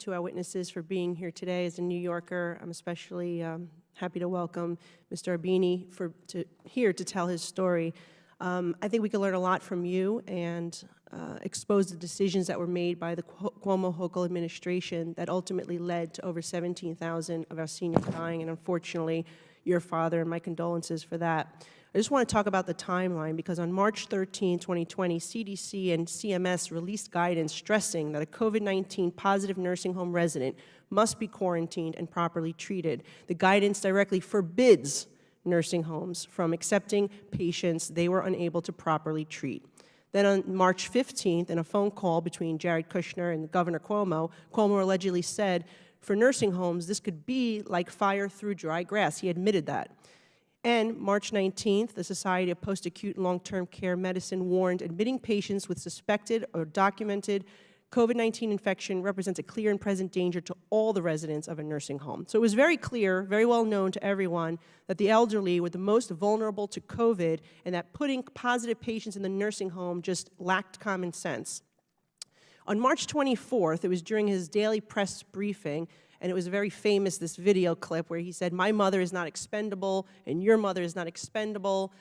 to our witnesses for being here today. As a New Yorker, I'm especially happy to welcome Mr. Arbini here to tell his story. I think we can learn a lot from you and expose the decisions that were made by the Cuomo-Hochul administration that ultimately led to over 17,000 of our seniors dying, and unfortunately, your father, and my condolences for that. I just want to talk about the timeline because on March 13, 2020, CDC and CMS released guidance stressing that a COVID-19 positive nursing home resident must be quarantined and properly treated. The guidance directly forbids nursing homes from accepting patients they were unable to properly treat. Then on March 15th, in a phone call between Jared Kushner and Governor Cuomo, Cuomo allegedly said, for nursing homes, this could be like fire through dry grass. He admitted that. And March 19th, the Society of Post-Acute and Long-Term Care Medicine warned admitting patients with suspected or documented COVID-19 infection represents a clear and present danger to all the residents of a nursing home. So it was very clear, very well known to everyone, that the elderly were the most vulnerable to COVID and that putting positive patients in the nursing home just lacked common sense. On March 24th, it was during his daily press briefing, and it was very famous, this video clip where he said, my mother is not expendable and your mother is not expendable.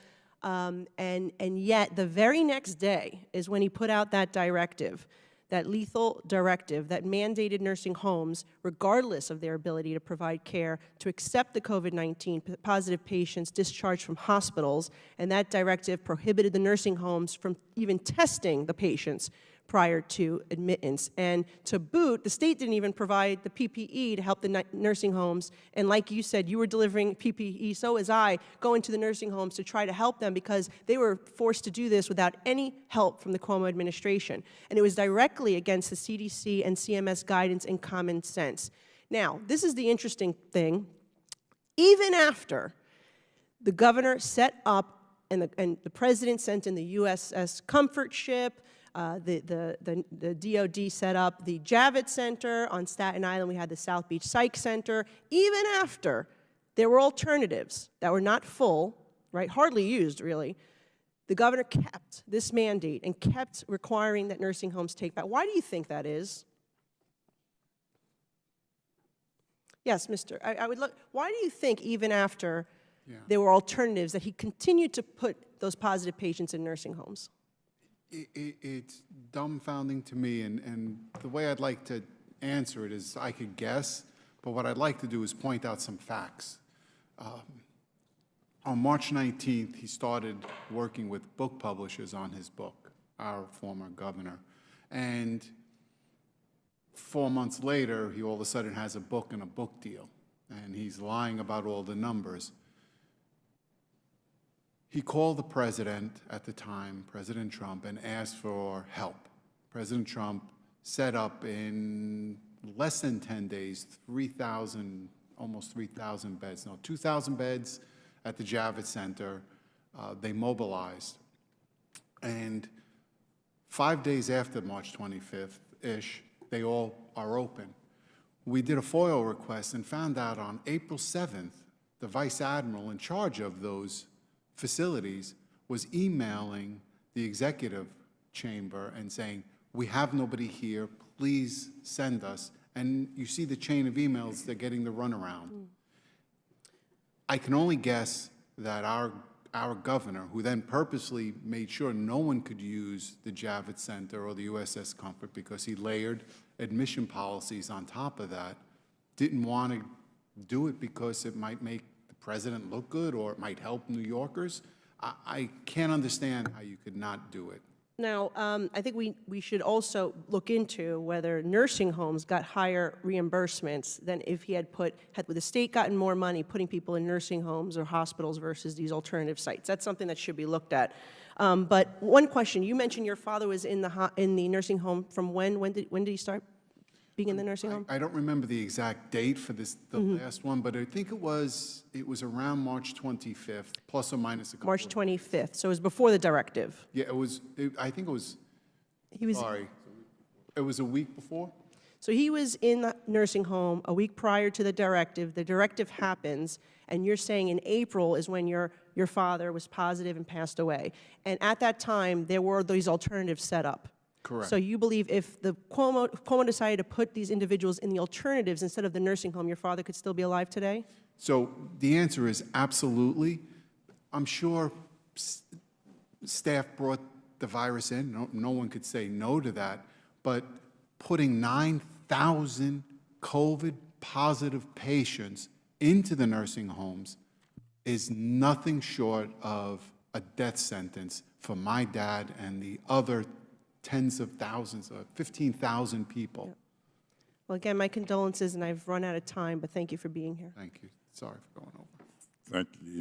And yet the very next day is when he put out that directive, that lethal directive that mandated nursing homes, regardless of their ability to provide care, to accept the COVID-19 positive patients discharged from hospitals. And that directive prohibited the nursing homes from even testing the patients prior to admittance. And to boot, the state didn't even provide the PPE to help the nursing homes. And like you said, you were delivering PPE, so was I, going to the nursing homes to try to help them because they were forced to do this without any help from the Cuomo administration. And it was directly against the CDC and CMS guidance and common sense. Now, this is the interesting thing. Even after the governor set up and the president sent in the USS Comfort ship, the DOD set up the Javits Center on Staten Island. We had the South Beach Psych Center. Even after there were alternatives that were not full, right, hardly used really, the governor kept this mandate and kept requiring that nursing homes take back. Why do you think that is? Yes, Mr. I would look. Why do you think even after there were alternatives that he continued to put those positive patients in nursing homes? It's dumbfounding to me, and the way I'd like to answer it is I could guess, but what I'd like to do is point out some facts. On March 19th, he started working with book publishers on his book, our former governor, and 4 months later, he all of a sudden has a book and a book deal, and he's lying about all the numbers. He called the president at the time, President Trump, and asked for help. President Trump set up in less than 10 days, 3,000, almost 3,000 beds, no, 2,000 beds at the Javits Center. They mobilized. And 5 days after March 25th-ish, they all are open. We did a FOIL request and found out on April 7th, the Vice Admiral in charge of those facilities was emailing the executive chamber and saying, we have nobody here, please send us. And you see the chain of emails, they're getting the runaround. I can only guess that our governor, who then purposely made sure no one could use the Javits Center or the USS Comfort because he layered admission policies on top of that, didn't want to do it because it might make president look good or it might help New Yorkers. I can't understand how you could not do it. Now, I think we should also look into whether nursing homes got higher reimbursements than if he had the state gotten more money putting people in nursing homes or hospitals versus these alternative sites. That's something that should be looked at. But one question, you mentioned your father was in the nursing home from when? When did he start being in the nursing home? I don't remember the exact date for the last one, but I think it was around March 25th, plus or minus a couple. March 25th, so it was before the directive. Yeah, I think it was, sorry, it was a week before? So he was in the nursing home a week prior to the directive happens, and you're saying in April is when your father was positive and passed away. And at that time, there were these alternatives set up. Correct. So you believe if the Cuomo decided to put these individuals in the alternatives instead of the nursing home, your father could still be alive today? So the answer is absolutely. I'm sure staff brought the virus in. No one could say no to that. But putting 9,000 COVID-positive patients into the nursing homes is nothing short of a death sentence for my dad and the other tens of thousands, 15,000 people. Yep. Well, again, my condolences, and I've run out of time, but thank you for being here. Thank you. Sorry for going over. Thank you.